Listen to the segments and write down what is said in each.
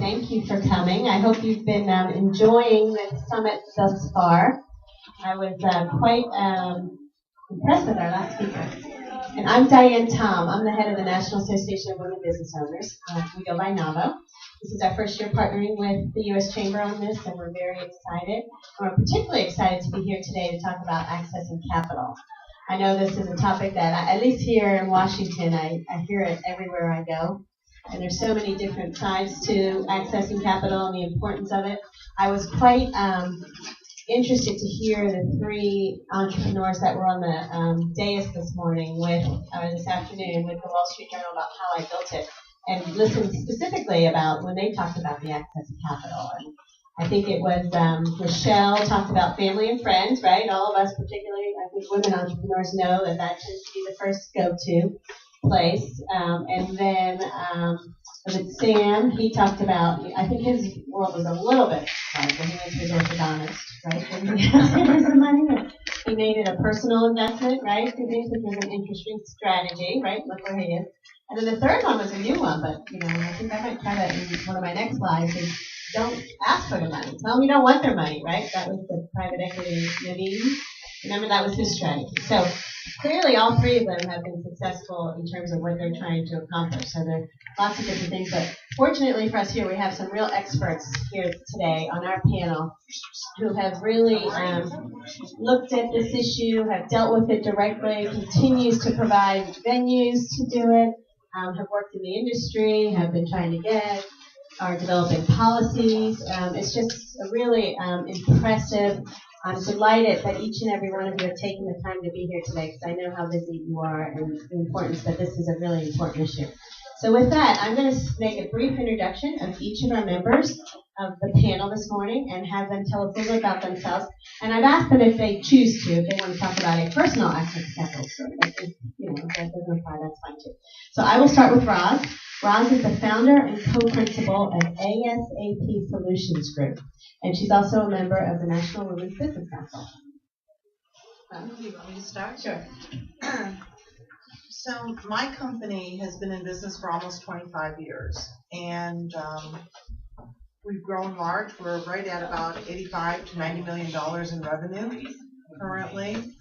Thank you for coming. I hope you've been enjoying the summit thus far. I was quite impressed with our last speaker. And I'm Diane Tom. I'm the head of the National Association of Women Business Owners. We go by NAVO. This is our first year partnering with the U.S. Chamber on this, and we're very excited. We're particularly excited to be here today to talk about accessing capital. I know this is a topic that, at least here in Washington, I hear it everywhere I go. And there's so many different sides to accessing capital and the importance of it. I was quite interested to hear the three entrepreneurs that were on the dais this afternoon with the Wall Street Journal about how I built it, and listen specifically about when they talked about the access to capital. And I think it was Michelle talked about family and friends, right? All of us, particularly, I think women entrepreneurs know that tends to be the first go-to place. And then Sam, he talked about, I think his world was a little bit like when he was his orthodontist, right? And he asked for some money, and he made it a personal investment, right? Which was an interesting strategy, right? Look where he is. And then the third one was a new one, but I think I might try that in one of my next slides. Is don't ask for the money. Tell them you don't want their money, right? That was the private equity Nadine. Remember, that was his strategy. So clearly all three of them have been successful in terms of what they're trying to accomplish. So there are lots of different things. But fortunately for us here, we have some real experts here today on our panel who have really looked at this issue, have dealt with it directly, continues to provide venues to do it, have worked in the industry, have been trying to get, are developing policies. It's just a really impressive. I'm delighted that each and every one of you have taken the time to be here today, because I know how busy you are and the importance that this is a really important issue. So with that, I'm going to make a brief introduction of each of our members of the panel this morning and have them tell us a little about themselves. And I've asked them if they choose to, if they want to talk about a personal access to capital story. If that doesn't apply, that's fine too. So I will start with Roz. Roz is the founder and co-principal of ASAP Solutions Group, and she's also a member of the National Women's Business Council. You want me to start? Sure. So my company has been in business for almost 25 years, and we've grown large. We're right at about $85 to $90 million in revenue currently.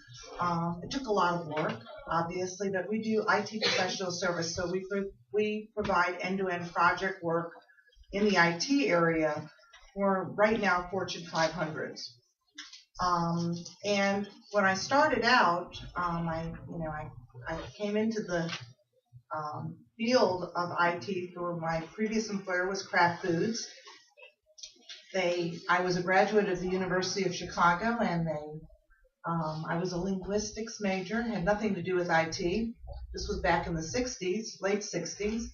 It took a lot of work, obviously, but we do IT professional service, so we provide end-to-end project work in the IT area for right now Fortune 500s. And when I started out, I came into the field of IT through my previous employer was Kraft Foods. I was a graduate of the University of Chicago, and I was a linguistics major, had nothing to do with IT. This was back in the 60s, late 60s.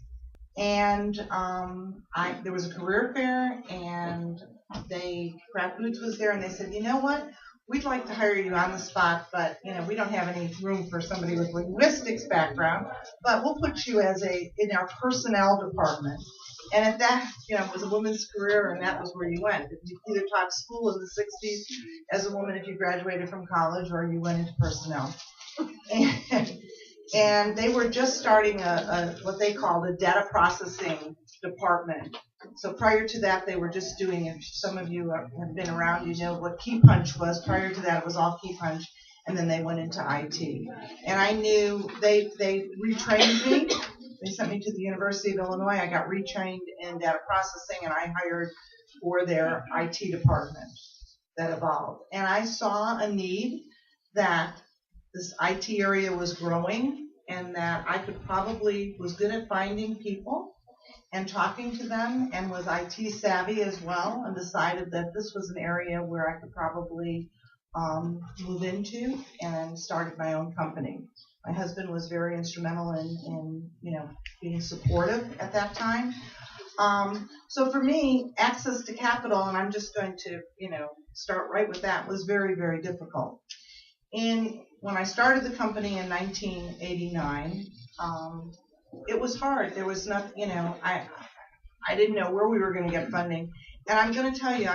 And there was a career fair, and Kraft Foods was there, and they said, you know what? We'd like to hire you on the spot, but we don't have any room for somebody with linguistics background, but we'll put you in our personnel department. And at that, it was a woman's career, and that was where you went. You either taught school in the 60s as a woman if you graduated from college, or you went into personnel. And they were just starting what they called a data processing department. So prior to that, they were just doing, if some of you have been around, you know what Key Punch was. Prior to that, it was all Key Punch, and then they went into IT. And I knew they retrained me. They sent me to the University of Illinois. I got retrained in data processing, and I hired for their IT department that evolved. And I saw a need that this IT area was growing, and that I was good at finding people and talking to them, and was IT savvy as well, and decided that this was an area where I could probably move into, and started my own company. My husband was very instrumental in being supportive at that time. So for me, access to capital, and I'm just going to start right with that, was very, very difficult. When I started the company in 1989, it was hard. There was nothing, I didn't know where we were going to get funding. And I'm going to tell you,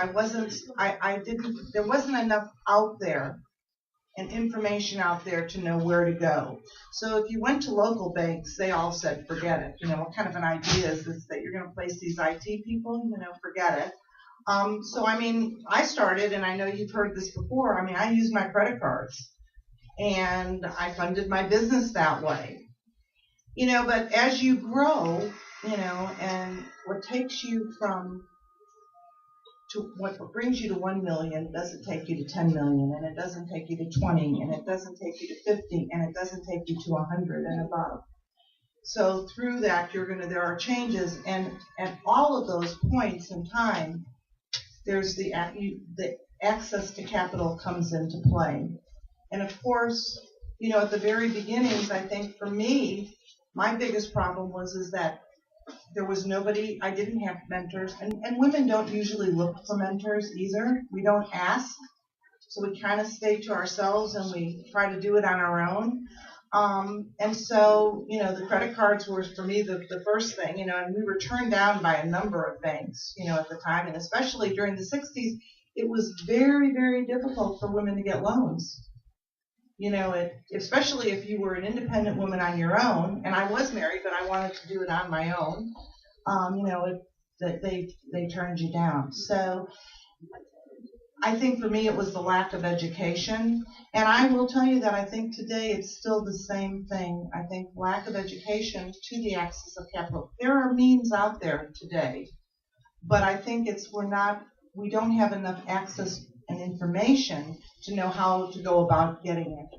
there wasn't enough out there and information out there to know where to go. So if you went to local banks, they all said, forget it. What kind of an idea is this that you're going to place these IT people? Forget it. So, I started, and I know you've heard this before, I used my credit cards, and I funded my business that way. But as you grow, and what takes you to what brings you to 1 million doesn't take you to 10 million, and it doesn't take you to 20, and it doesn't take you to 50, and it doesn't take you to 100 and above. So through that, there are changes, and at all of those points in time, there's the access to capital comes into play. And of course, at the very beginnings, I think for me, my biggest problem is that there was nobody, I didn't have mentors, and women don't usually look for mentors either. We don't ask, so we kind of stay to ourselves and we try to do it on our own. And so, the credit cards were for me the first thing, and we were turned down by a number of banks, at the time, and especially during the 60s, it was very, very difficult for women to get loans. Especially if you were an independent woman on your own, and I was married, but I wanted to do it on my own, they turned you down. So I think for me it was the lack of education, and I will tell you that I think today it's still the same thing. I think lack of education to the access of capital. There are means out there today, but I think we don't have enough access and information to know how to go about getting it.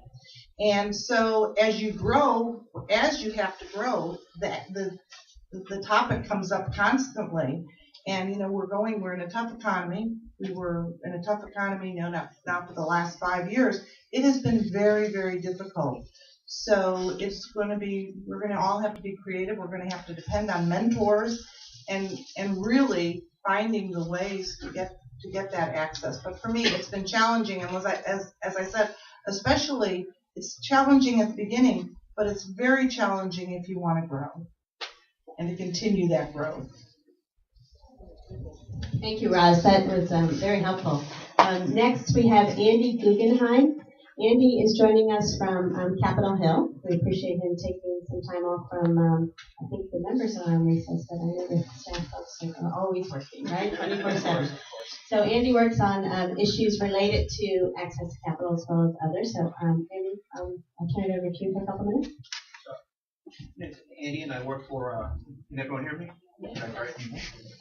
And so as you have to grow, the topic comes up constantly. And we're in a tough economy. We were in a tough economy, not for the last 5 years. It has been very, very difficult. So we're going to all have to be creative. We're going to have to depend on mentors and really finding the ways to get that access. But for me, it's been challenging, and as I said, especially it's challenging at the beginning, but it's very challenging if you want to grow and to continue that growth. Thank you, Roz. That was very helpful. Next, we have Andy Guggenheim. Andy is joining us from Capitol Hill. We appreciate him taking some time off from, I think the members are on recess, but I know the staff folks are always working, right? 24/7. So Andy works on issues related to access to capital as well as others. So Andy, I'll turn it over to you for a couple minutes. Andy and I work for, can everyone hear me? Yeah.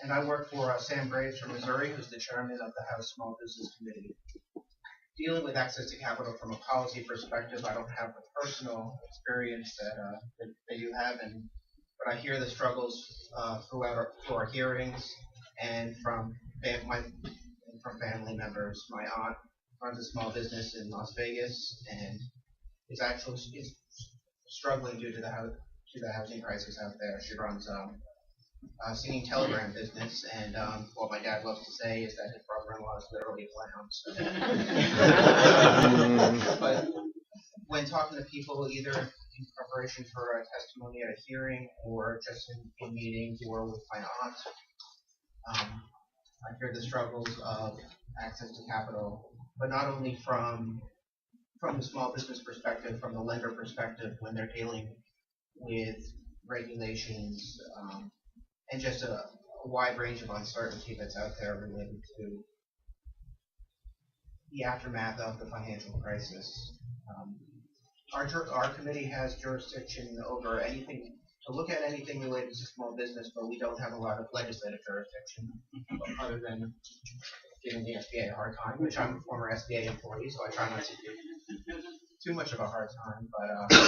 And I work for Sam Graves from Missouri, who's the chairman of the House Small Business Committee. Dealing with access to capital from a policy perspective, I don't have the personal experience that you have, but I hear the struggles through our hearings and from family members. My aunt runs a small business in Las Vegas and is struggling due to the housing crisis out there. She runs a singing telegram business, and what my dad loves to say is that his brother-in-law is literally a clown. But when talking to people, either in preparation for a testimony at a hearing or just in meetings or with my aunt, I hear the struggles of access to capital, but not only from the small business perspective, from the lender perspective, when they're dealing with regulations, and just a wide range of uncertainty that's out there related to the aftermath of the financial crisis. Our committee has jurisdiction over anything, to look at anything related to small business, but we don't have a lot of legislative jurisdiction other than giving the SBA a hard time, which I'm a former SBA employee, so I try not to give too much of a hard time.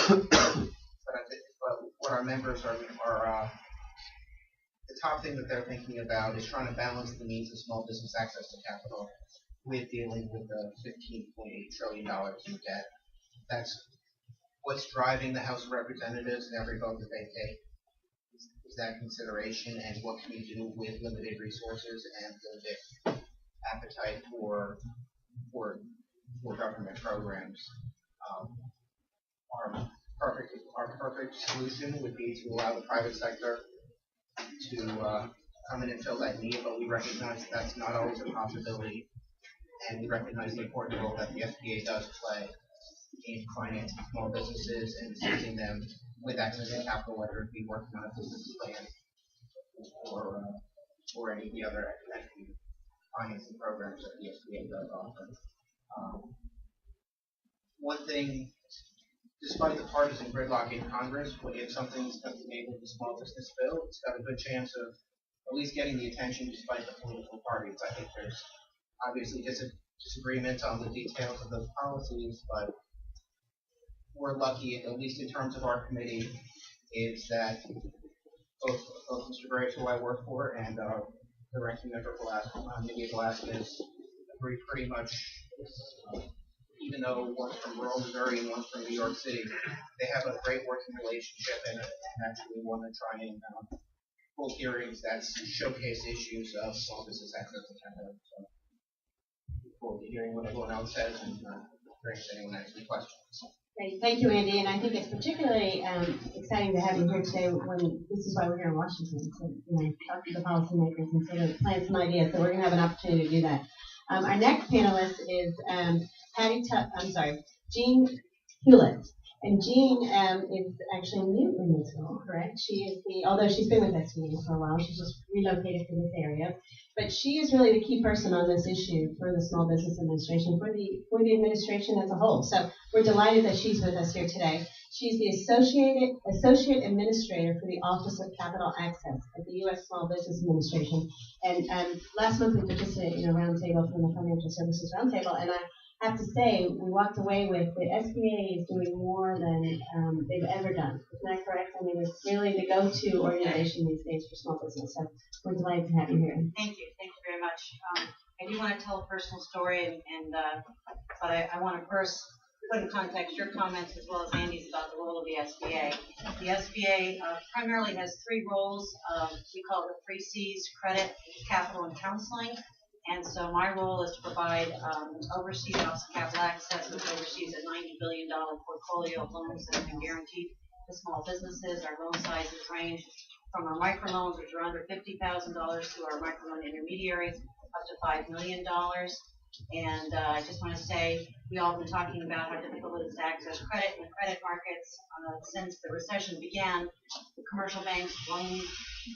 But what our members are the top thing that they're thinking about is trying to balance the needs of small business access to capital with dealing with the $15.8 trillion in debt. That's what's driving the House of Representatives and every vote that they take is that consideration, and what can we do with limited resources and limited appetite for government programs. Our perfect solution would be to allow the private sector to come in and fill that need, but we recognize that's not always a possibility, and we recognize the important role that the SBA does play in financing small businesses and assisting them with access to capital, whether it be working on a business plan or any of the other equity financing programs that the SBA does offer. One thing, despite the partisan gridlock in Congress, if something's enabled the small business bill, it's got a good chance of at least getting the attention despite the political parties. I think there's obviously disagreement on the details of those policies, but we're lucky, at least in terms of our committee, is that both Mr. Graves, who I work for, and the ranking member Nydia Velasquez agree pretty much. Even though one's from rural Missouri and one's from New York City, they have a great working relationship and actually want to try and hold hearings that showcase issues of small business access to capital. So, look forward to hearing what everyone else says and if anyone has any questions. Great, thank you, Andy. And I think it's particularly exciting to have you here today when this is why we're here in Washington, to talk to the policymakers and sort of plant some ideas. So we're going to have an opportunity to do that. Our next panelist is Jean Hewlett. And Jean is actually new in this role, correct? She is although she's been with SBA for a while, she's just relocated to this area. But she is really the key person on this issue for the Small Business Administration, for the administration as a whole. So we're delighted that she's with us here today. She's the Associate Administrator for the Office of Capital Access at the U.S. Small Business Administration. And last month we participated in a roundtable from the Financial Services Roundtable, and I have to say, we walked away with the SBA is doing more than they've ever done. Isn't that correct? I mean, it's really the go-to organization these days for small business. So we're delighted to have you here. Thank you. Thank you very much. I do want to tell a personal story, but I want to first put in context your comments as well as Andy's about the role of the SBA. The SBA primarily has three roles. We call it the three C's: credit, capital, and counseling. And so my role is to provide oversee the Office of Capital Access, which oversees a $90 billion portfolio of loans that have been guaranteed to small businesses. Our loan sizes range from our microloans, which are under $50,000, to our microloan intermediaries, up to $5 million. And I just want to say, we all have been talking about how difficult it is to access credit in the credit markets. Since the recession began, the commercial banks'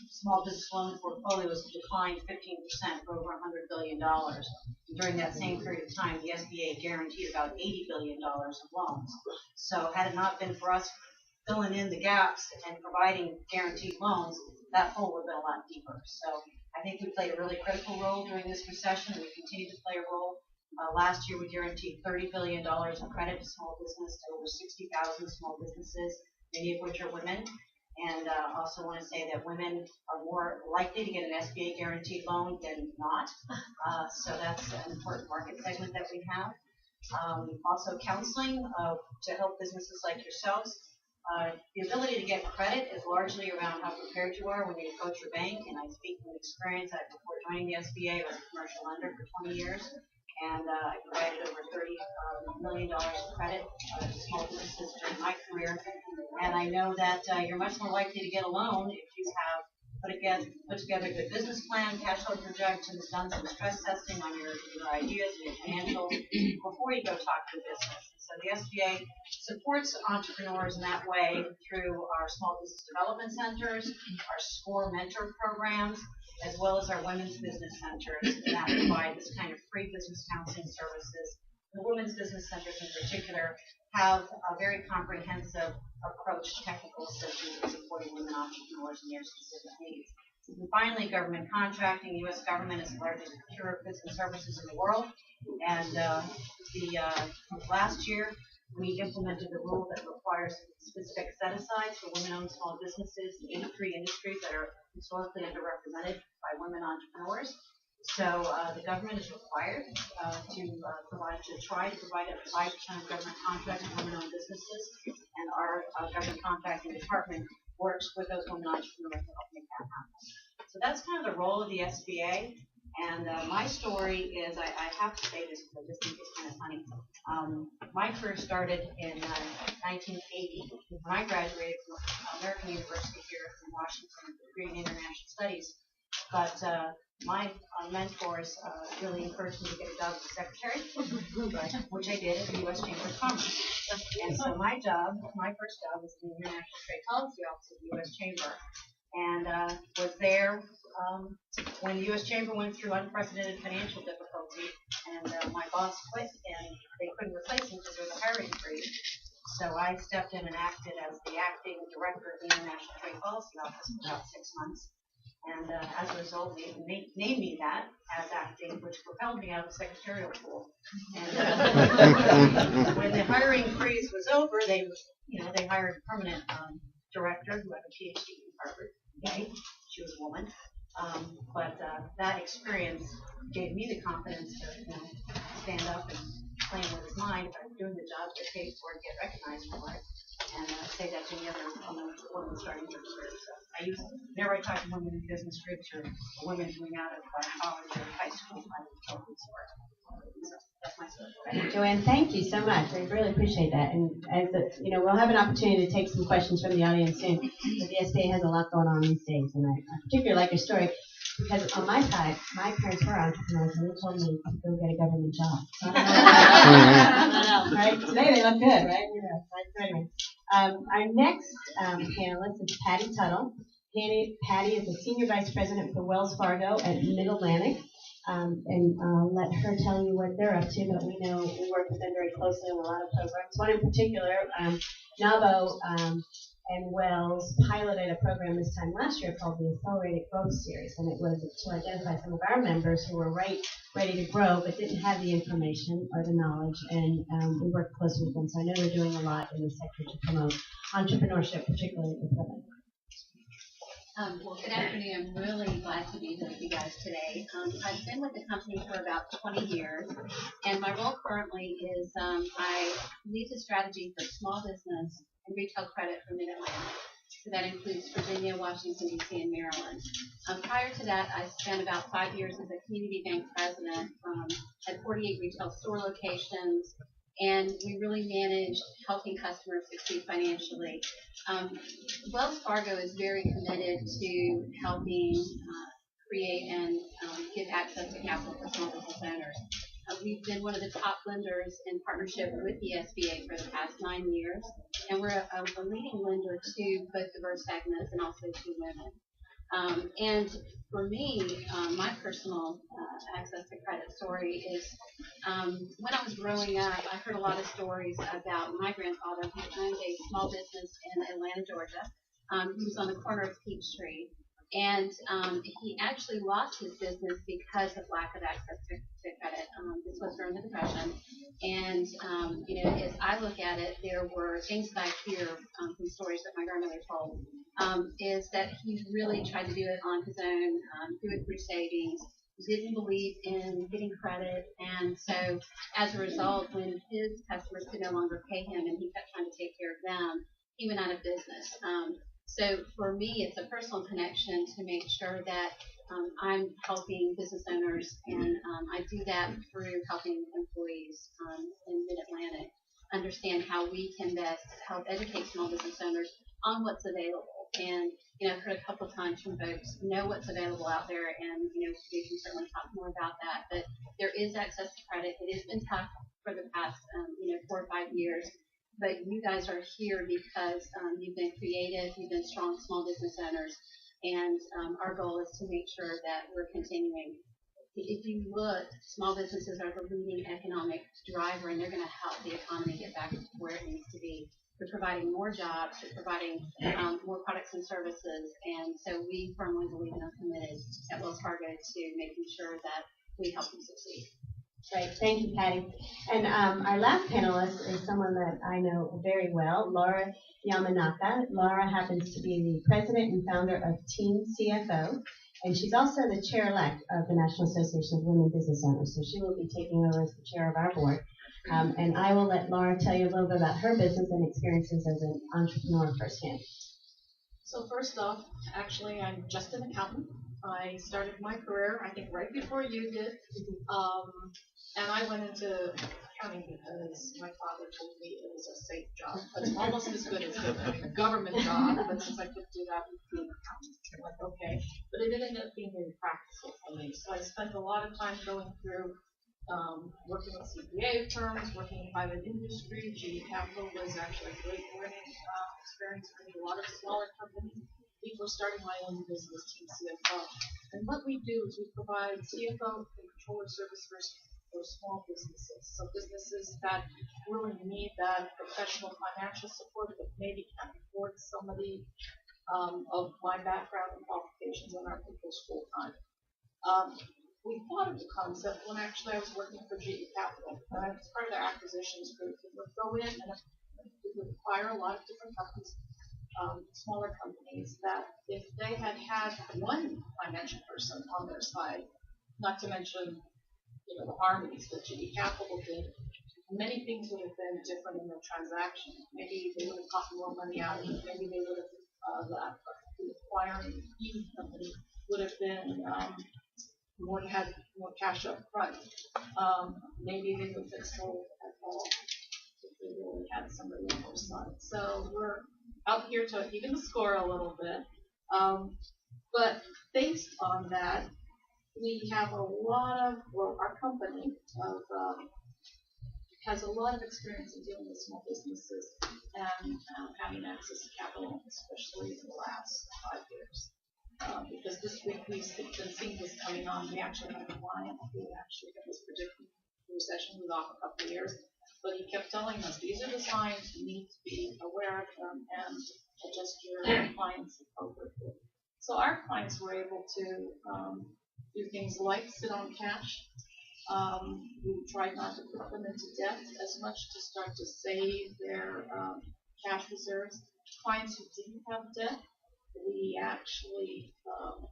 small business loan portfolio has declined 15% for over $100 billion. And during that same period of time, the SBA guaranteed about $80 billion of loans. So had it not been for us filling in the gaps and providing guaranteed loans, that hole would have been a lot deeper. So I think we played a really critical role during this recession, and we continue to play a role. Last year, we guaranteed $30 billion of credit to small business, to over 60,000 small businesses, many of which are women. And also want to say that women are more likely to get an SBA guaranteed loan than not. So that's an important market segment that we have. Also counseling to help businesses like yourselves. The ability to get credit is largely around how prepared you are when you approach your bank. And I speak from experience. Before joining the SBA, I was a commercial lender for 20 years. And I provided over $30 million of credit to small businesses during my career. And I know that you're much more likely to get a loan if you have put together a good business plan, cash flow projections, done some stress testing on your ideas and your financial before you go talk to a business. So the SBA supports entrepreneurs in that way through our small business development centers, our SCORE mentor programs, as well as our women's business centers that provide this kind of free business counseling services. The women's business centers in particular have a very comprehensive approach to technical assistance in supporting women entrepreneurs and their specific needs. And finally, government contracting. The U.S. government is the largest procurer of goods and services in the world. And last year, we implemented a rule that requires specific set-asides for women-owned small businesses in 83 industries that are historically underrepresented by women entrepreneurs. So the government is required to try to provide up to 5% of government contracts to women-owned businesses, and our government contracting department works with those women entrepreneurs to help make that happen. So that's kind of the role of the SBA. And my story is, I have to say this because I just think it's kind of funny. My career started in 1980 when I graduated from American University here in Washington with a degree in international studies. but my mentors really encouraged me to get a job as a secretary, which I did at the U.S. Chamber of Commerce. And so my first job was in the International Trade Policy Office of the U.S. Chamber, and was there when the U.S. Chamber went through unprecedented financial difficulty, and my boss quit, and they couldn't replace him because there was a hiring freeze. So I stepped in and acted as the acting director of the International Trade Policy Office for about 6 months. And as a result, they named me that as acting, which propelled me out of the secretarial pool. And when the hiring freeze was over, they hired a permanent director who had a PhD from Harvard. Yay, she was a woman. But that experience gave me the confidence to stand up and claim what is mine if I'm doing the job, get paid for it, get recognized for it, and say that to any other women starting their career. So whenever I talk to women in business groups or women coming out of college or high school, I tell them this work. So that's my story. Joanne, thank you so much. I really appreciate that. And as we'll have an opportunity to take some questions from the audience soon. But the SBA has a lot going on these days, and I particularly like your story because on my side, my parents were entrepreneurs, and they told me to go get a government job. So I don't know, right? Today they look good, right? So anyway, our next panelist is Patty Tuttle. Patty is the Senior Vice President for Wells Fargo at Mid-Atlantic. And I'll let her tell you what they're up to, but we know we work with them very closely on a lot of programs. One in particular, Navo and Wells piloted a program this time last year called the Accelerated Growth Series, and it was to identify some of our members who were ready to grow but didn't have the information or the knowledge, and we worked closely with them. So I know they're doing a lot in the sector to promote entrepreneurship, particularly with women. Well, good afternoon. I'm really glad to be here with you guys today. I've been with the company for about 20 years, and my role currently is I lead the strategy for small business and retail credit for Mid-Atlantic. So that includes Virginia, Washington, D.C., and Maryland. Prior to that, I spent about 5 years as a community bank president at 48 retail store locations, and we really managed helping customers succeed financially. Wells Fargo is very committed to helping create and give access to capital for small business owners. We've been one of the top lenders in partnership with the SBA for the past 9 years, and we're a leading lender to both diverse segments and also to women. And for me, my personal access to credit story is when I was growing up, I heard a lot of stories about my grandfather who owned a small business in Atlanta, Georgia. He was on the corner of Peachtree, and he actually lost his business because of lack of access to credit. This was during the Depression, and as I look at it, there were things that I hear from stories that my grandmother told. Is that he really tried to do it on his own, do it through savings, didn't believe in getting credit, and so as a result, when his customers could no longer pay him and he kept trying to take care of them, he went out of business. So for me, it's a personal connection to make sure that I'm helping business owners, and I do that through helping employees in Mid-Atlantic understand how we can best help educate small business owners on what's available. And I've heard a couple times from folks know what's available out there, and we can certainly talk more about that. But there is access to credit. It has been tough for the past 4 or 5 years. But you guys are here because you've been creative, you've been strong small business owners, and our goal is to make sure that we're continuing. If you look, small businesses are the leading economic driver, and they're going to help the economy get back to where it needs to be. They're providing more jobs, they're providing more products and services, and so we firmly believe and are committed at Wells Fargo to making sure that we help them succeed. Great, thank you, Patty. And our last panelist is someone that I know very well, Laura Yamanaka. Laura happens to be the president and founder of Team CFO, and she's also the chair-elect of the National Association of Women Business Owners, so she will be taking over as the chair of our board. And I will let Laura tell you a little bit about her business and experiences as an entrepreneur firsthand. So first off, actually, I'm just an accountant. I started my career, I think, right before you did. And I went into accounting because my father told me it was a safe job. It's almost as good as a government job, but since I could do that with the accountant, I'm like, okay. But it ended up being very practical for me. So I spent a lot of time going through working with CPA firms, working in private industry. GE Capital was actually a great learning experience for me. A lot of smaller companies before starting my own business, Team CFO. And what we do is we provide CFO and controller service for small businesses. So businesses that really need that professional financial support but maybe can't afford somebody of my background and qualifications on our people's full time. We thought of the concept when actually I was working for GE Capital. I was part of their acquisitions group. We would go in and we would acquire a lot of different companies, smaller companies, that if they had one financial person on their side, not to mention, the armies that GE Capital did, many things would have been different in the transaction. Maybe they would have gotten more money out of it. Maybe they would have the acquiring company would have been had more cash up front. Maybe they would have sold at all if they really had somebody on their side. So we're out here to even the score a little bit. But based on that, we have our company has a lot of experience in dealing with small businesses and having access to capital, especially in the last 5 years. Because this week we've been seeing this coming on. We actually have a client who actually was predicting the recession was off a couple of years, but he kept telling us these are the signs, you need to be aware of them and adjust your clients appropriately. So our clients were able to do things like sit on cash. We tried not to put them into debt as much to start to save their cash reserves. Clients who didn't have debt, we actually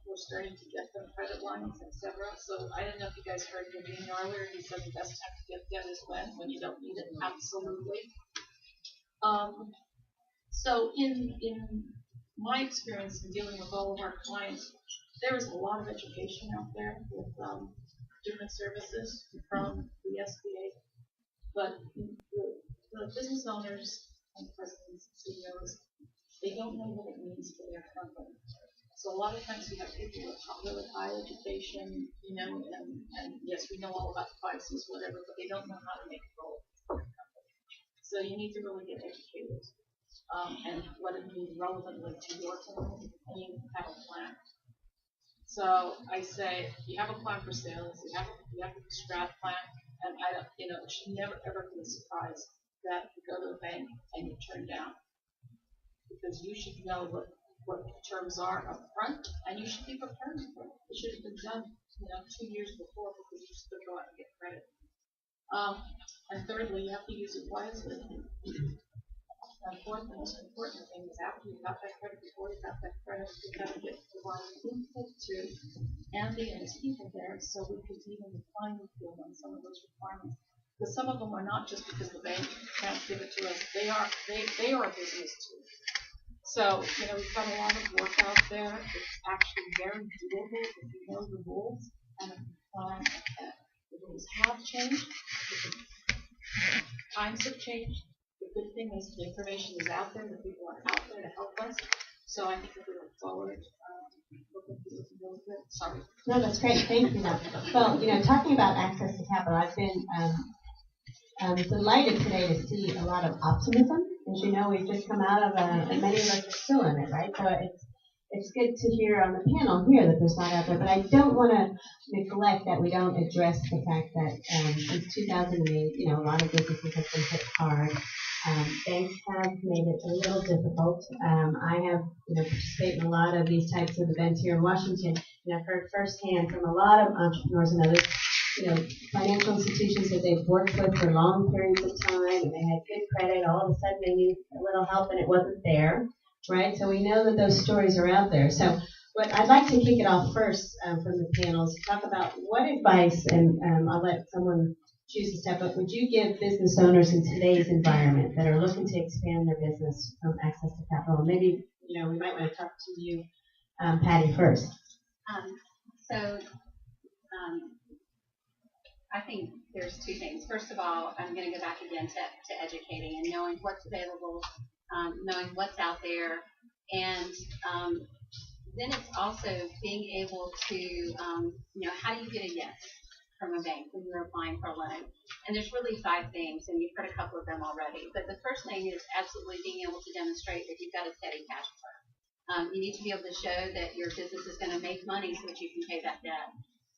were starting to get them credit lines, etc. So I don't know if you guys heard Naveen earlier. He said the best time to get debt is when you don't need it. Absolutely. So in my experience in dealing with all of our clients, there is a lot of education out there with different services from the SBA, but the business owners and presidents and CEOs, they don't know what it means for their company. So a lot of times we have people with really high education, and yes, we know all about the 5 C's, whatever, but they don't know how to make it roll for their company. So you need to really get educated and let it be relevantly to your company, and you have a plan. So I say you have a plan for sales, you have a strat plan, and it should never ever be a surprise that you go to a bank and you turn down. Because you should know what the terms are up front, and you should be prepared for it. It should have been done, 2 years before, because you should go out and get credit. And thirdly, you have to use it wisely. And fourth, the most important thing is after you got that credit, before you got that credit, you got to get the right input to Andy and his people there, so we could even define the field on some of those requirements. Because some of them are not just because the bank can't give it to us; they are a business too. So, we've got a lot of work out there. It's actually very doable if you know the rules and if you plan ahead. The rules have changed. Times have changed. The good thing is the information is out there. The people are out there to help us. So I think if we look forward, sorry. No, that's great. Thank you. Well, talking about access to capital, I've been delighted today to see a lot of optimism. As you know, we've just come out of and many of us are still in it, right? So it's good to hear on the panel here that there's not out there, but I don't want to neglect that we don't address the fact that since 2008, a lot of businesses have been hit hard. Banks have made it a little difficult. I have, participated in a lot of these types of events here in Washington, and I've heard firsthand from a lot of entrepreneurs and others, financial institutions that they've worked with for long periods of time, and they had good credit. All of a sudden, they need a little help, and it wasn't there, right? So we know that those stories are out there. So, what I'd like to kick it off first from the panels, talk about what advice, and I'll let someone choose to step up. Would you give business owners in today's environment that are looking to expand their business from access to capital? Maybe we might want to talk to you, Patty, first. So I think there's two things. First of all, I'm going to go back again to educating and knowing what's available, knowing what's out there, and then it's also being able to, how do you get a yes from a bank when you're applying for a loan? And there's really 5 things, and you've heard a couple of them already. But the first thing is absolutely being able to demonstrate that you've got a steady cash flow. You need to be able to show that your business is going to make money so that you can pay that debt.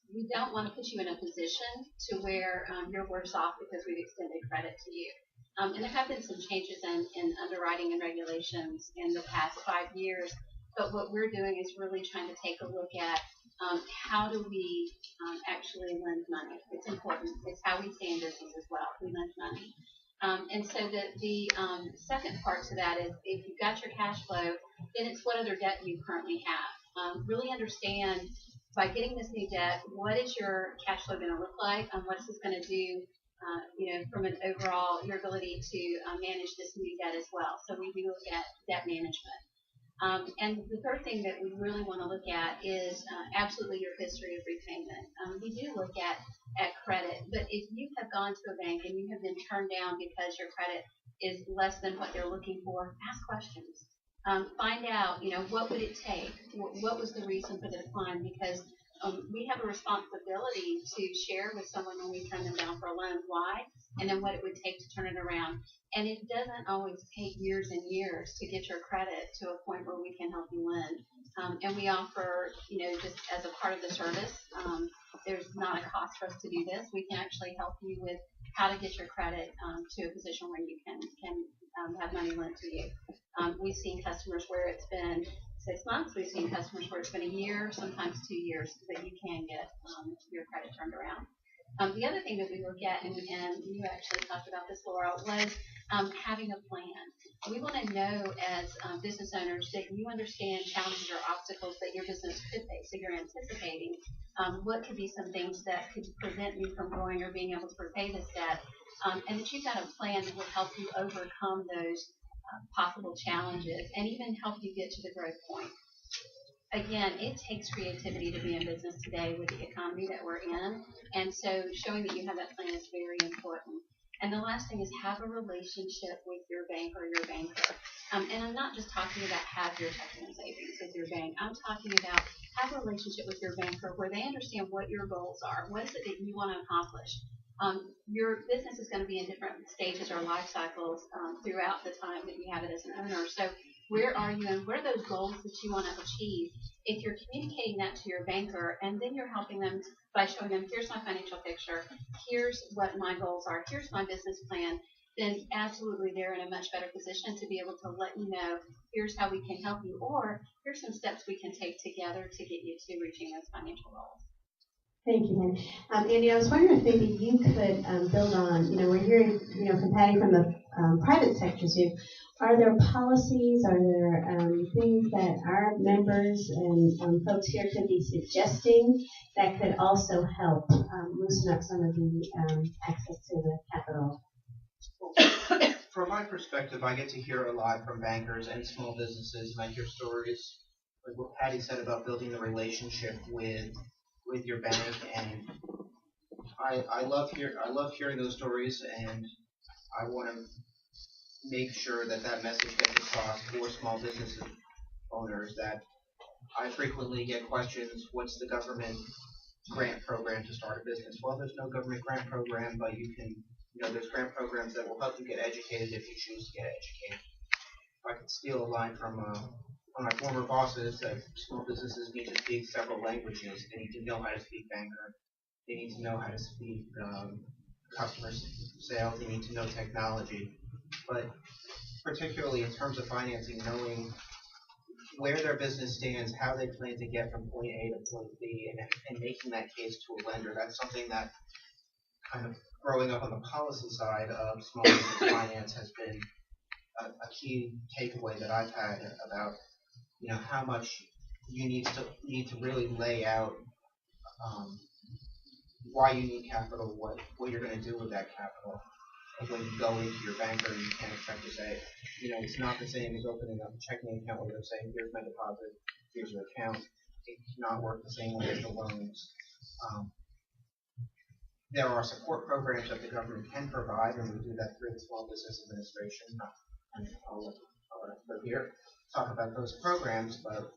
We don't want to put you in a position to where you're worse off because we've extended credit to you. And there have been some changes in underwriting and regulations in the past 5 years, but what we're doing is really trying to take a look at how do we actually lend money. It's important. It's how we stay in business as well. We lend money. And so the second part to that is if you've got your cash flow, then it's what other debt you currently have. Really understand by getting this new debt, what is your cash flow going to look like? What's this going to do, from an overall, your ability to manage this new debt as well. So we do look at debt management. And the third thing that we really want to look at is absolutely your history of repayment. We do look at credit, but if you have gone to a bank and you have been turned down because your credit is less than what they're looking for, ask questions. Find out, what would it take? What was the reason for the decline? Because we have a responsibility to share with someone when we turn them down for a loan why, and then what it would take to turn it around. And it doesn't always take years and years to get your credit to a point where we can help you lend. And we offer, just as a part of the service, there's not a cost for us to do this. We can actually help you with how to get your credit to a position where you can have money lent to you. We've seen customers where it's been 6 months. We've seen customers where it's been a year, sometimes 2 years, that you can get your credit turned around. The other thing that we look at, and you actually talked about this, Laura, was having a plan. We want to know as business owners that you understand challenges or obstacles that your business could face, that you're anticipating. What could be some things that could prevent you from growing or being able to repay this debt, and that you've got a plan that will help you overcome those possible challenges and even help you get to the growth point. Again, it takes creativity to be in business today with the economy that we're in, and so showing that you have that plan is very important. And the last thing is have a relationship with your bank or your banker. And I'm not just talking about have your checking and savings with your bank. I'm talking about have a relationship with your banker where they understand what your goals are. What is it that you want to accomplish? Your business is going to be in different stages or life cycles throughout the time that you have it as an owner. So where are you and what are those goals that you want to achieve? If you're communicating that to your banker and then you're helping them by showing them, here's my financial picture, here's what my goals are, here's my business plan, then absolutely they're in a much better position to be able to let you know, here's how we can help you, or here's some steps we can take together to get you to reaching those financial goals. Thank you, Andy. Andy, I was wondering if maybe you could build on, we're hearing, from Patty from the private sector too. Are there policies, are there things that our members and folks here could be suggesting that could also help loosen up some of the access to the capital? From my perspective, I get to hear a lot from bankers and small businesses, and I hear stories like what Patty said about building the relationship with your bank, and I love hearing those stories, and I want to make sure that message gets across for small business owners that I frequently get questions, what's the government grant program to start a business? Well, there's no government grant program, but you can, there's grant programs that will help you get educated if you choose to get educated. If I could steal a line from one of my former bosses, that small businesses need to speak several languages. They need to know how to speak banker. They need to know how to speak customer sales. They need to know technology. But particularly in terms of financing, knowing where their business stands, how they plan to get from point A to point B, and making that case to a lender, that's something that kind of growing up on the policy side of small business finance has been a key takeaway that I've had about how much you need to really lay out why you need capital, what you're going to do with that capital. Like when you go into your banker, you can't expect to say, it's not the same as opening up a checking account where they're saying, here's my deposit, here's your account. it cannot work the same way as the loans. There are support programs that the government can provide, and we do that through the Small Business Administration. And I'll let here talk about those programs, but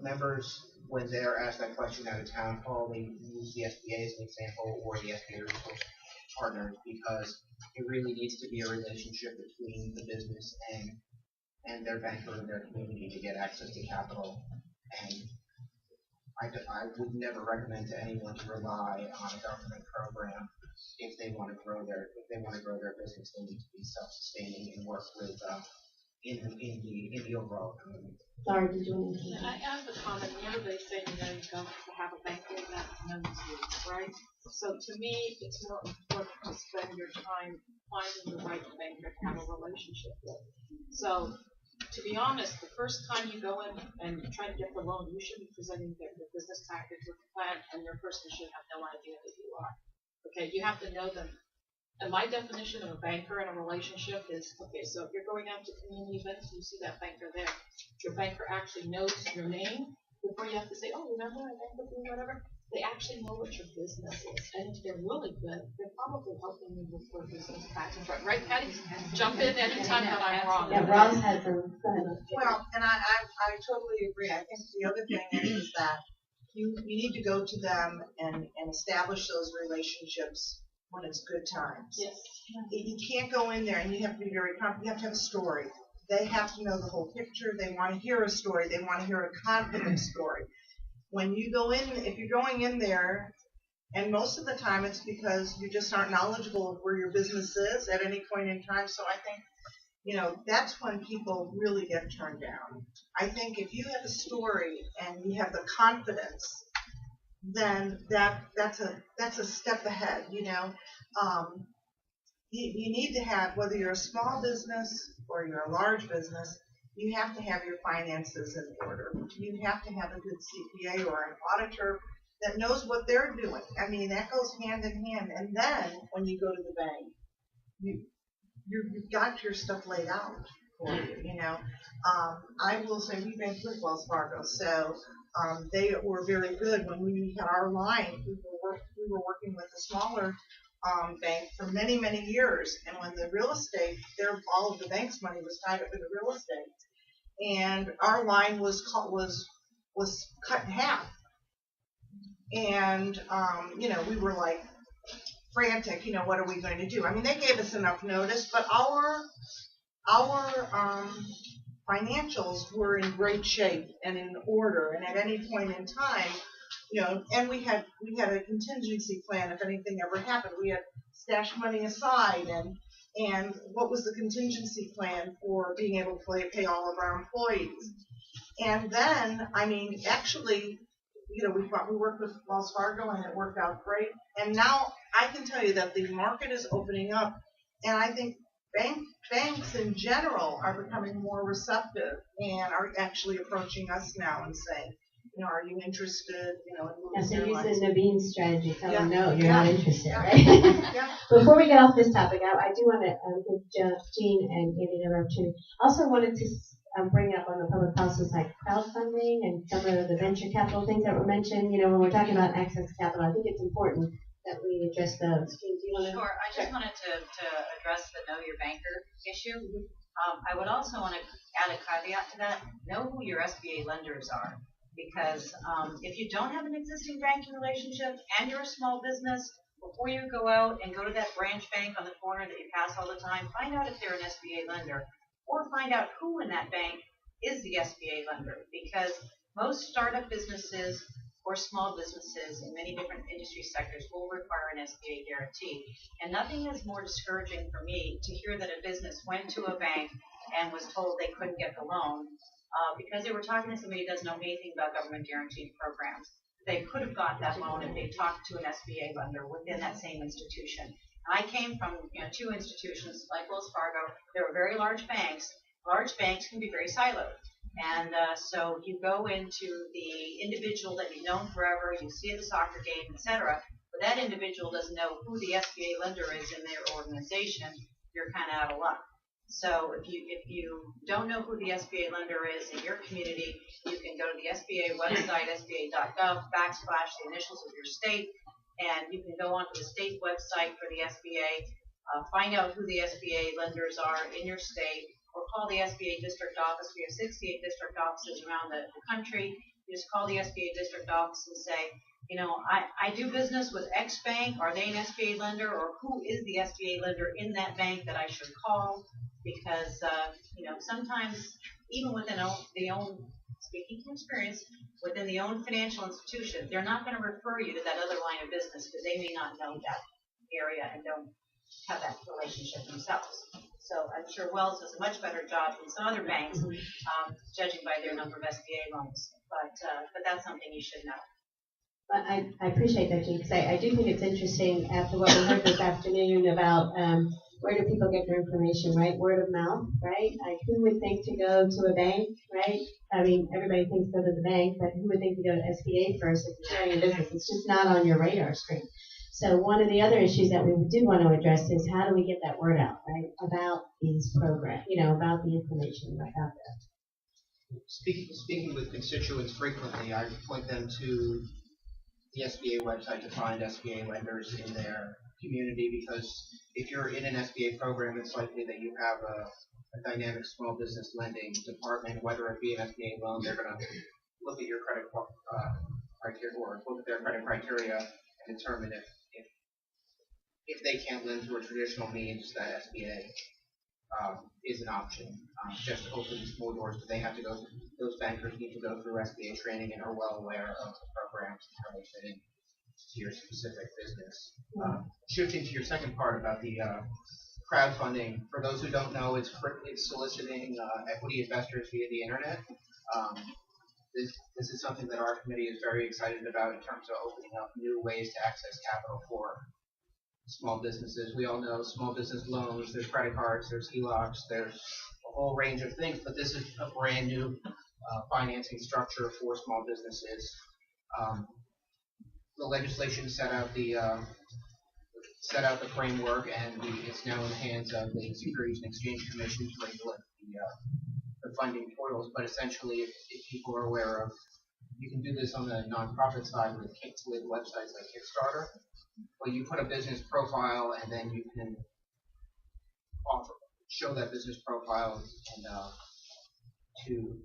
members, when they're asked that question at a town hall, they use the SBA as an example, or the SBA resource partners, because it really needs to be a relationship between the business and their banker and their community to get access to capital. And I would never recommend to anyone to rely on a government program if they want to grow their business. They need to be self-sustaining and work with in the overall economy. Sorry, did you want to say I have a comment. Everybody's saying you don't have to have a banker that knows you, right? So to me, it's more important to spend your time finding the right banker to have a relationship with. So to be honest, the first time you go in and try to get the loan, you should be presenting the business package with the plan, and your person should have no idea who you are. Okay, you have to know them. And my definition of a banker and a relationship is, okay, so if you're going out to community events, you see that banker there. Your banker actually knows your name before you have to say, oh, remember I bank with you, whatever. They actually know what your business is. And if they're really good, they're probably helping you with your business package. Right, Patty? Jump in anytime that I'm wrong. Yeah, Ross has some. Well, and I totally agree. I think the other thing is that you need to go to them and establish those relationships when it's good times. Yes. You can't go in there and you have to be very confident. You have to have a story. They have to know the whole picture. They want to hear a story. They want to hear a confident story. When you go in, if you're going in there, and most of the time it's because you just aren't knowledgeable of where your business is at any point in time. So I think, that's when people really get turned down. I think if you have a story and you have the confidence, then that's a step ahead. You need to have, whether you're a small business or you're a large business, you have to have your finances in order. You have to have a good CPA or an auditor that knows what they're doing. I mean, that goes hand in hand. And then when you go to the bank, you've got your stuff laid out for you. I will say we banked with Wells Fargo, so they were very good. When we had our line, we were working with a smaller bank for many, many years. And when the real estate, all of the bank's money was tied up in the real estate, and our line was cut in half. And we were like frantic. What are we going to do? I mean, they gave us enough notice, but our financials were in great shape and in order. And at any point in time, and we had a contingency plan if anything ever happened. We had stashed money aside, and what was the contingency plan for being able to pay all of our employees? And then, actually, we worked with Wells Fargo, and it worked out great. And now I can tell you that the market is opening up, and I think banks in general are becoming more receptive and are actually approaching us now and saying, are you interested? Yes, they're using Naveen's strategy. Tell them no, you're Yeah. not interested, Yeah. right? Yeah. Before we get off this topic, I do want to give Jean and Andy another opportunity. Also wanted to bring up on the public process like crowdfunding and some of the venture capital things that were mentioned. When we're talking about access to capital, I think it's important that we address those. Jean, do you want to? Sure. I just wanted to address the know your banker issue. I would also want to add a caveat to that. Know who your SBA lenders are. Because if you don't have an existing banking relationship and you're a small business, before you go out and go to that branch bank on the corner that you pass all the time, find out if they're an SBA lender, or find out who in that bank is the SBA lender. Because most startup businesses or small businesses in many different industry sectors will require an SBA guarantee. And nothing is more discouraging for me to hear that a business went to a bank and was told they couldn't get the loan. Because they were talking to somebody who doesn't know anything about government guaranteed programs. They could have got that loan if they talked to an SBA lender within that same institution. And I came from two institutions like Wells Fargo. They were very large banks. Large banks can be very siloed. And so you go into the individual that you've known forever, you see at the soccer game, etc. But that individual doesn't know who the SBA lender is in their organization. You're kind of out of luck. So if you don't know who the SBA lender is in your community, you can go to the SBA website, sba.gov, / the initials of your state, and you can go onto the state website for the SBA, find out who the SBA lenders are in your state, or call the SBA district office. We have 68 district offices around the country. You just call the SBA district office and say, you know, I do business with X bank. Are they an SBA lender, or who is the SBA lender in that bank that I should call? Because, you know, sometimes even within the own, speaking from experience, within the own financial institution, they're not going to refer you to that other line of business because they may not know that area and don't have that relationship themselves. So I'm sure Wells does a much better job than some other banks, judging by their number of SBA loans. But that's something you should know. But I appreciate that, Jean, because I do think it's interesting after what we heard this afternoon about where do people get their information, right? Word of mouth, right? Like, who would think to go to a bank, right? I mean, everybody thinks go to the bank, but who would think to go to SBA first if you're starting a business? It's just not on your radar screen. So one of the other issues that we do want to address is how do we get that word out, right, about these programs, you know, about the information that's out there. Speaking with constituents frequently, I point them to the SBA website to find SBA lenders in their community, because if you're in an SBA program, it's likely that you have a dynamic small business lending department. Whether it be an SBA loan, they're going to look at your credit criteria, or look at their credit criteria and determine if they can't lend through a traditional means, that SBA is an option. Just opens more doors, but they have to go. Those bankers need to go through SBA training and are well aware of the programs and how they fit in to your specific business. Shifting to your second part about the crowdfunding, for those who don't know, it's soliciting equity investors via the internet. This is something that our committee is very excited about in terms of opening up new ways to access capital for small businesses. We all know small business loans, there's credit cards, there's HELOCs, there's a whole range of things, but this is a brand new financing structure for small businesses. The legislation set out the framework, and it's now in the hands of the Securities and Exchange Commission to regulate the funding portals. But essentially, if people are aware of, you can do this on the nonprofit side with websites like Kickstarter. Well, you put a business profile, and then you can show that business profile and to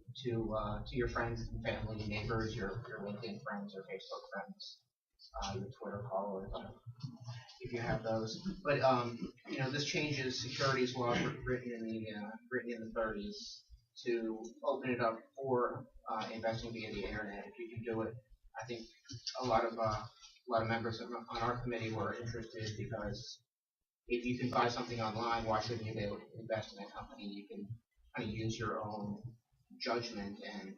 your friends and family, and neighbors, your LinkedIn friends or Facebook friends, your Twitter followers, if you have those. But you know, this changes securities law written in the 30s to open it up for investing via the internet. If you can do it, I think a lot of members on our committee were interested, because if you can buy something online, why shouldn't you be able to invest in a company? You can kind of use your own judgment and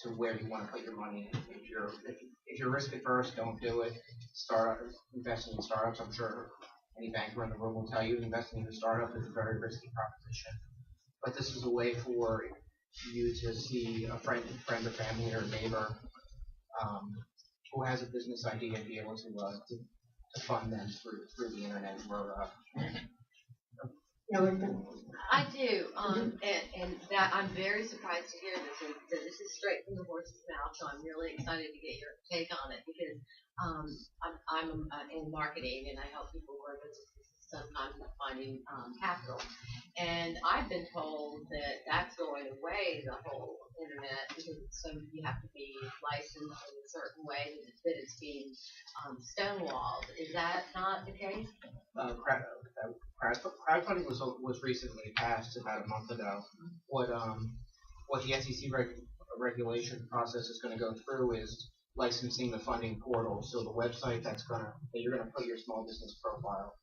to where you want to put your money. If you're risk averse, don't do it. Investing in startups, I'm sure any banker in the room will tell you investing in a startup is a very risky proposition. But this is a way for you to see a friend or family or neighbor who has a business idea and be able to fund them through the internet. I do, and that I'm very surprised to hear this. And this is straight from the horse's mouth, so I'm really excited to get your take on it, because I'm in marketing and I help people who are sometimes finding capital. And I've been told that that's going away, the whole internet, because you have to be licensed in a certain way, that it's being stonewalled. Is that not the case? Crowdfunding was recently passed about a month ago. What the SEC regulation process is going to go through is licensing the funding portal. So the website that you're going to put your small business profile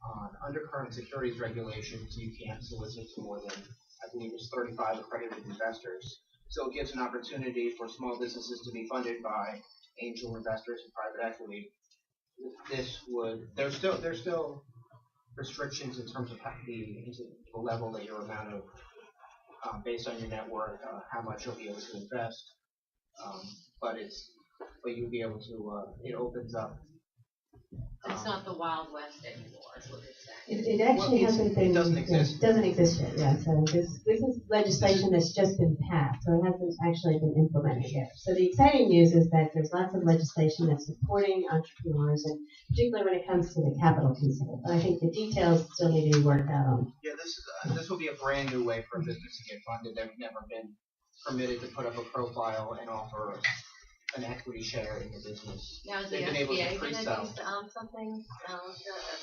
on. Under current securities regulations, you can't solicit to more than, I believe it's 35 accredited investors. So it gives an opportunity for small businesses to be funded by angel investors and private equity. There's still restrictions in terms of the level that your amount of, based on your net worth, how much you'll be able to invest. But you'll be able to, it opens up It's not the Wild West anymore, is what it's saying. It actually hasn't been. It doesn't exist. It doesn't exist yet, yeah. So this is legislation that's just been passed, so it hasn't actually been implemented yet. So the exciting news is that there's lots of legislation that's supporting entrepreneurs, and particularly when it comes to the capital piece of it. But I think the details still need to be worked out on. Yeah, this will be a brand new way for a business to get funded. They've never been permitted to put up a profile and offer an equity share in the business. Now, is the They've been able to SBA going to pre-sell. do something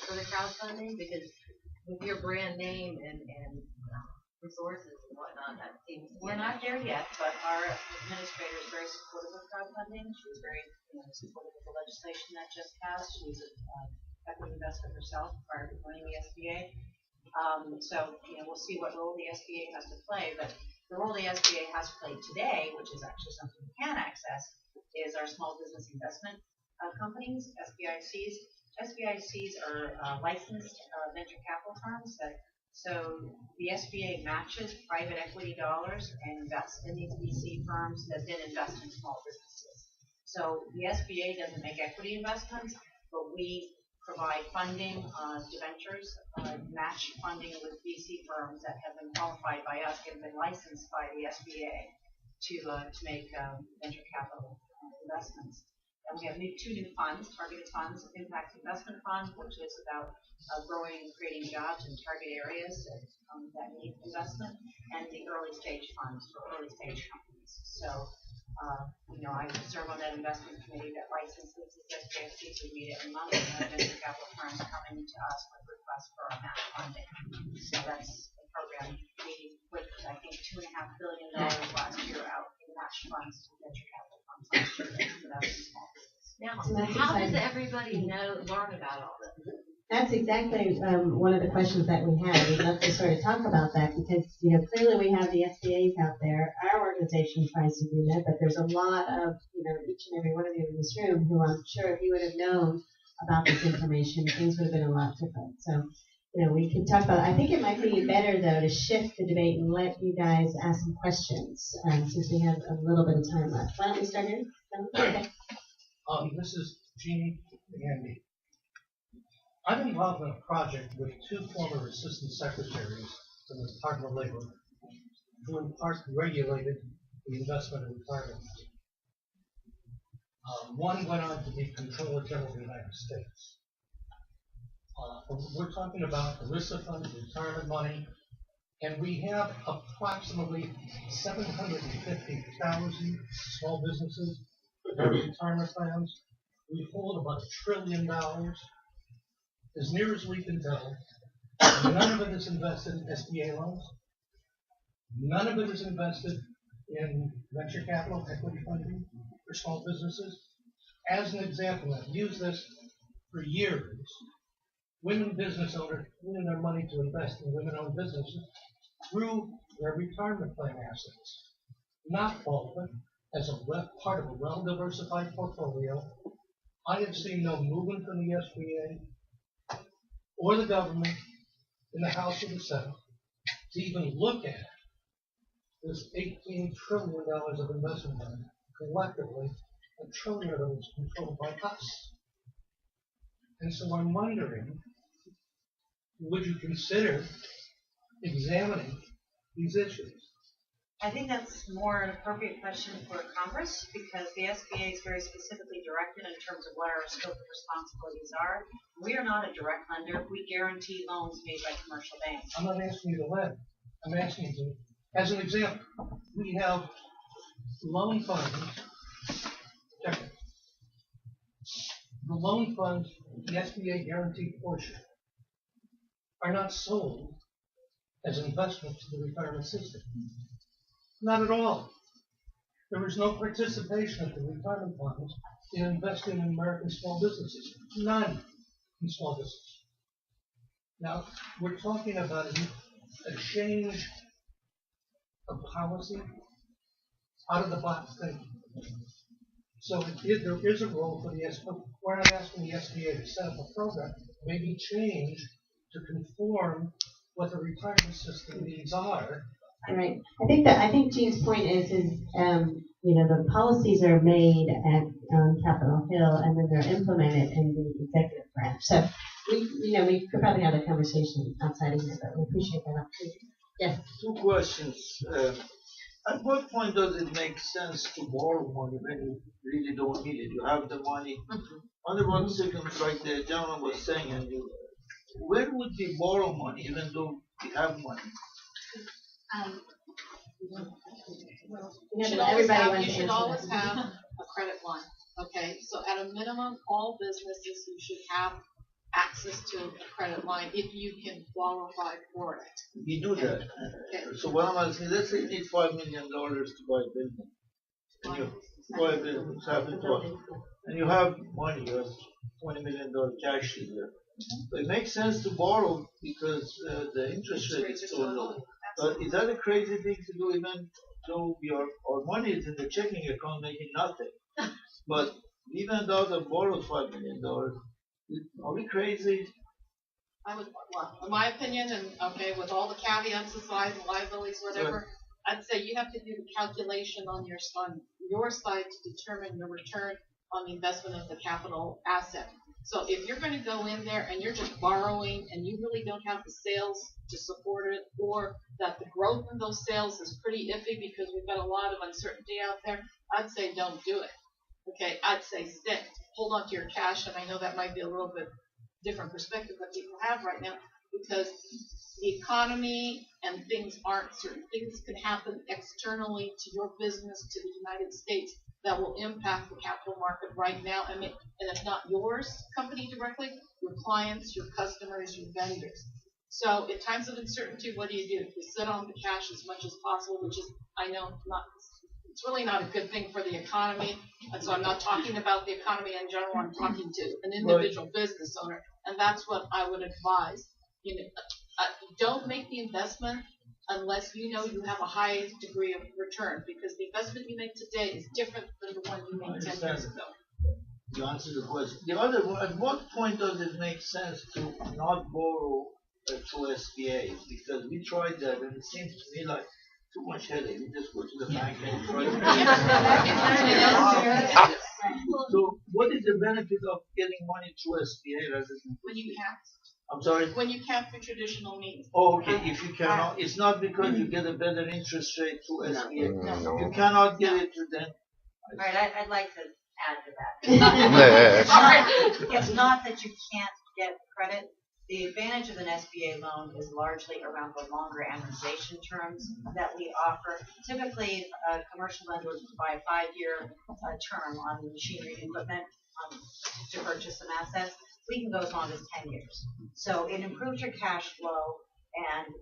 for the crowdfunding? Because with your brand name and resources and whatnot, that seems to be We're not there yet, but our administrator is very supportive of crowdfunding. She was very supportive of the legislation that just passed. She was an equity investor herself prior to joining the SBA. So, we'll see what role the SBA has to play. But the role the SBA has played today, which is actually something we can access, is our small business investment companies, SBICs. SBICs are licensed venture capital firms so the SBA matches private equity dollars and invests in these VC firms that then invest in small businesses. So the SBA doesn't make equity investments, but we provide funding to ventures, match funding with VC firms that have been qualified by us and been licensed by the SBA to make venture capital investments. And we have two new funds, targeted funds, Impact Investment Fund, which is about growing and creating jobs in target areas that need investment, and the early stage funds for early stage companies. So, I serve on that investment committee that licenses the SBICs. We meet every month, and venture capital firms coming to us with requests for our match funding. So that's the program. We put, I think, $2.5 billion last year out in match funds to venture capital funds last year. So that's small business. Now, So that's how exciting. does everybody learn about all this? That's exactly one of the questions that we had. We'd love to sort of talk about that because, clearly we have the SBAs out there. Our organization tries to do that, but there's a lot of, each and every one of you in this room who I'm sure if you would have known about this information, things would have been a lot different. So, we can talk about it. I think it might be better, though, to shift the debate and let you guys ask some questions since we have a little bit of time left. Why don't we start here? Okay. This is Gene and Andy. I'm involved in a project with two former assistant secretaries in the Department of Labor who in part regulated the investment in retirement. One went on to be Comptroller General of the United States. We're talking about ERISA funds, retirement money, and we have approximately 750,000 small businesses that have retirement plans. We hold about $1 trillion. As near as we can tell, none of it is invested in SBA loans. None of it is invested in venture capital, equity funding for small businesses. As an example, I've used this for years. Women business owners putting their money to invest in women-owned businesses through their retirement plan assets. Not all of it, as a part of a well-diversified portfolio. I have seen no movement from the SBA or the government in the House or the Senate to even look at this $18 trillion of investment money. Collectively, $1 trillion of it is controlled by us. And so I'm wondering, would you consider examining these issues? I think that's more an appropriate question for Congress because the SBA is very specifically directed in terms of what our scope of responsibilities are. We are not a direct lender. We guarantee loans made by commercial banks. I'm not asking you to lend. I'm asking you to, as an example, we have loan funds. Check it. The loan funds, the SBA guaranteed portion, are not sold as investments to the retirement system. Not at all. There is no participation of the retirement funds in investing in American small businesses. None in small business. Now, we're talking about a change of policy, out of the box thinking. So there is a role for the SBA. We're not asking the SBA to set up a program, maybe change to conform what the retirement system needs are. All right. I think Gene's point is the policies are made at Capitol Hill and then they're implemented in the executive branch. So we could probably have a conversation outside of here, but we appreciate that opportunity. Yes. Two questions. At what point does it make sense to borrow money when you really don't need it? You have the money. Under 1 second, like the gentleman was saying, and when would we borrow money even though we have money? You should always have a credit line, okay? So at a minimum, all businesses, you should have access to a credit line if you can qualify for it. We do that. Okay. So what I'm asking, let's say you need $5 million to buy a building. And you buy a building, and you have money, you have $20 million cash in there. So it makes sense to borrow because the interest rate is so low. But is that a crazy thing to do even though our money is in the checking account making nothing? But we went out and borrowed $5 million. Are we crazy? In my opinion, and okay, with all the caveats aside, and liabilities, whatever, I'd say you have to do the calculation on your side to determine the return on the investment of the capital asset. So if you're going to go in there and you're just borrowing and you really don't have the sales to support it, or that the growth in those sales is pretty iffy because we've got a lot of uncertainty out there, I'd say don't do it. Okay, I'd say hold on to your cash, and I know that might be a little bit different perspective that people have right now because the economy and things aren't certain. Things can happen externally to your business, to the United States, that will impact the capital market right now. And if not yours company directly, your clients, your customers, your vendors. So in times of uncertainty, what do? You sit on the cash as much as possible, which is, I know, it's really not a good thing for the economy. And so I'm not talking about the economy in general. I'm talking to an individual business owner. And that's what I would advise. Don't make the investment unless you know you have a high degree of return, because the investment you make today is different than the one you made 10 years ago. You answered the question. The other one, at what point does it make sense to not borrow through SBA? Because we tried that and it seems to me like too much headache. You just go to the bank and try to So what is the benefit of getting money through SBA rather than when you can't? I'm sorry? When you can't through traditional means. Oh, okay. If you cannot, it's not because you get a better interest rate through SBA. No. You cannot get it to them. All right, I'd like to add to that. It's not that you can't get credit. The advantage of an SBA loan is largely around the longer amortization terms that we offer. Typically, a commercial lender would buy a 5-year term on machinery and equipment to purchase some assets. We can go as long as 10 years. So it improves your cash flow, and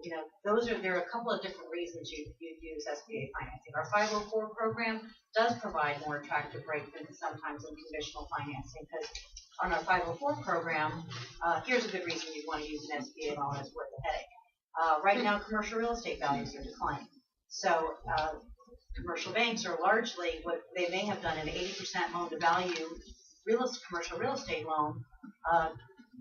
there are a couple of different reasons you use SBA financing. Our 504 program does provide more attractive rates than sometimes in traditional financing, because on our 504 program, here's a good reason you'd want to use an SBA loan. It's worth the headache. Right now, commercial real estate values are declining. So commercial banks are largely, what they may have done, an 80% loan to value commercial real estate loan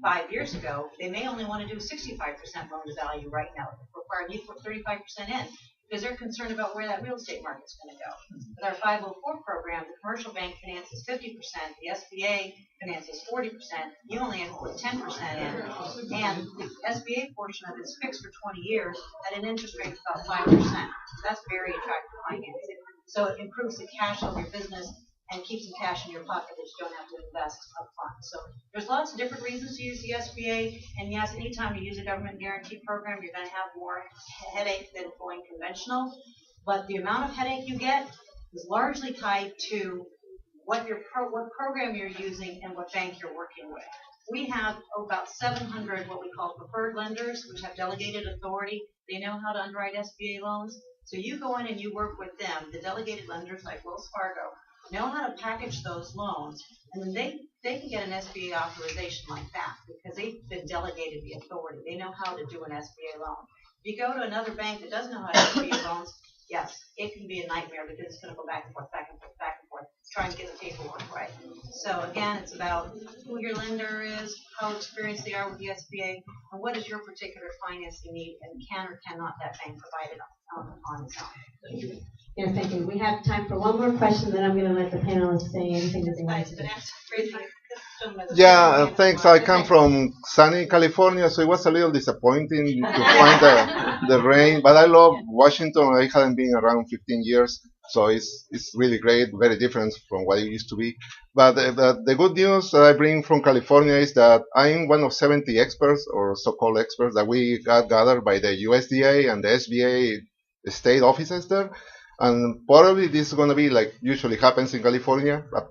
5 years ago. They may only want to do a 65% loan to value right now, require you to put 35% in, because they're concerned about where that real estate market's going to go. With our 504 program, the commercial bank finances 50%, the SBA finances 40%. You only have to put 10% in, and the SBA portion of it is fixed for 20 years at an interest rate of about 5%. That's very attractive financing. So it improves the cash flow of your business and keep some cash in your pocket that you don't have to invest up front. So there's lots of different reasons to use the SBA, and yes, anytime you use a government guarantee program, you're going to have more headache than going conventional, but the amount of headache you get is largely tied to what program you're using and what bank you're working with. We have about 700 what we call preferred lenders, which have delegated authority. They know how to underwrite SBA loans. So you go in and you work with them, the delegated lenders like Wells Fargo, know how to package those loans, and then they can get an SBA authorization like that because they've been delegated the authority. They know how to do an SBA loan. If you go to another bank that doesn't know how to do SBA loans, yes, it can be a nightmare because it's going to go back and forth, back and forth, back and forth, trying to get the paperwork right. So again, it's about who your lender is, how experienced they are with the SBA, and what is your particular financing need, and can or cannot that bank provide it on its own. Yes, thank you. We have time for one more question, then I'm going to let the panelists say anything that they want to say. Yeah, thanks. I come from sunny California, so it was a little disappointing to find the rain. But I love Washington. I haven't been around 15 years, so it's really great, very different from what it used to be. But the good news that I bring from California is that I'm one of 70 experts, or so-called experts, that we got gathered by the USDA and the SBA state offices there. And probably this is going to be, like usually happens in California, a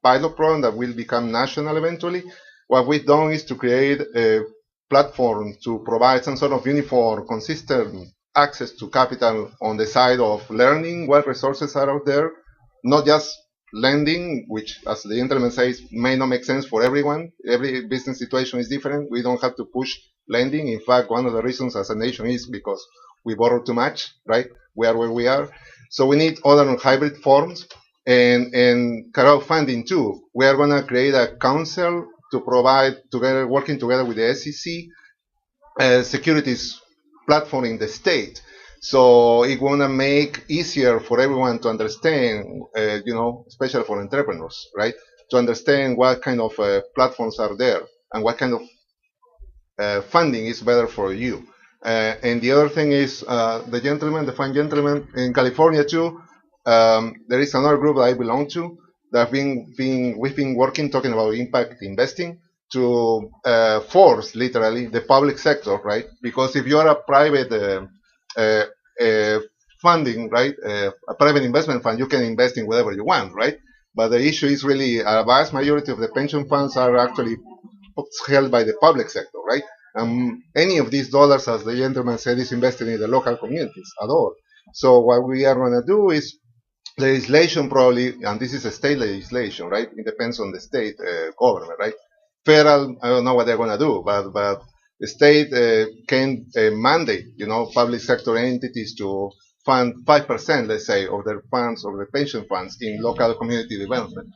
pilot program that will become national eventually. What we've done is to create a platform to provide some sort of uniform, consistent access to capital on the side of learning what resources are out there, not just lending, which, as the gentleman says, may not make sense for everyone. Every business situation is different. We don't have to push lending. In fact, one of the reasons as a nation is because we borrow too much, right? We are where we are. So we need other hybrid forms and crowdfunding too. We are going to create a council to provide, together, working together with the SEC, securities platform in the state. So it's going to make easier for everyone to understand, especially for entrepreneurs, right? To understand what kind of platforms are there and what kind of funding is better for you. And the other thing is the fine gentleman in California too. There is another group that I belong to that we've been working, talking about impact investing to force literally the public sector, right? Because if you are a private funding, right, a private investment fund, you can invest in whatever you want, right? But the issue is really a vast majority of the pension funds are actually held by the public sector, right? Any of these dollars, as the gentleman said, is invested in the local communities at all. So what we are going to do is legislation probably, and this is a state legislation, right? It depends on the state government, right? Federal, I don't know what they're going to do, but the state can mandate, public sector entities to fund 5%, let's say, of their funds, of the pension funds in local community development.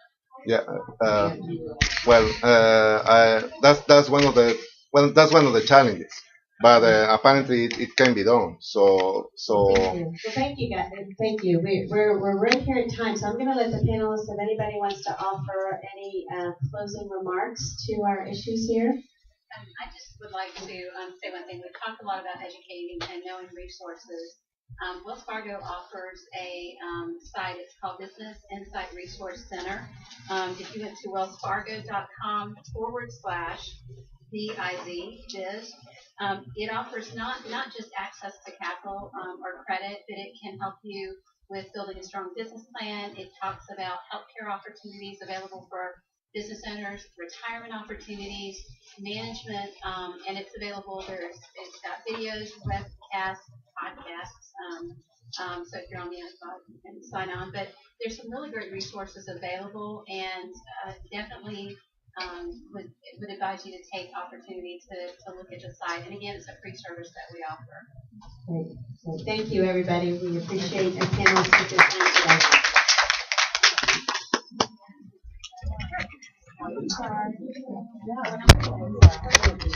Yeah. That's one of the challenges, but apparently it can be done. So. Thank you. Well, thank you guys. Thank you. We're right here in time, so I'm going to let the panelists, if anybody wants to offer any closing remarks to our issues here. I just would like to say one thing. We've talked a lot about educating and knowing resources. Wells Fargo offers a site. It's called Business Insight Resource Center. If you went to wellsfargo.com/BIZ, it offers not just access to capital or credit, but it can help you with building a strong business plan. It talks about healthcare opportunities available for business owners, retirement opportunities, management, and it's available. It's got videos, webcasts, podcasts. So if you're on the inside, you can sign on. But there's some really great resources available, and definitely would advise you to take opportunity to look at the site. And again, it's a free service that we offer. Great. So thank you, everybody. We appreciate our panelists for this time today.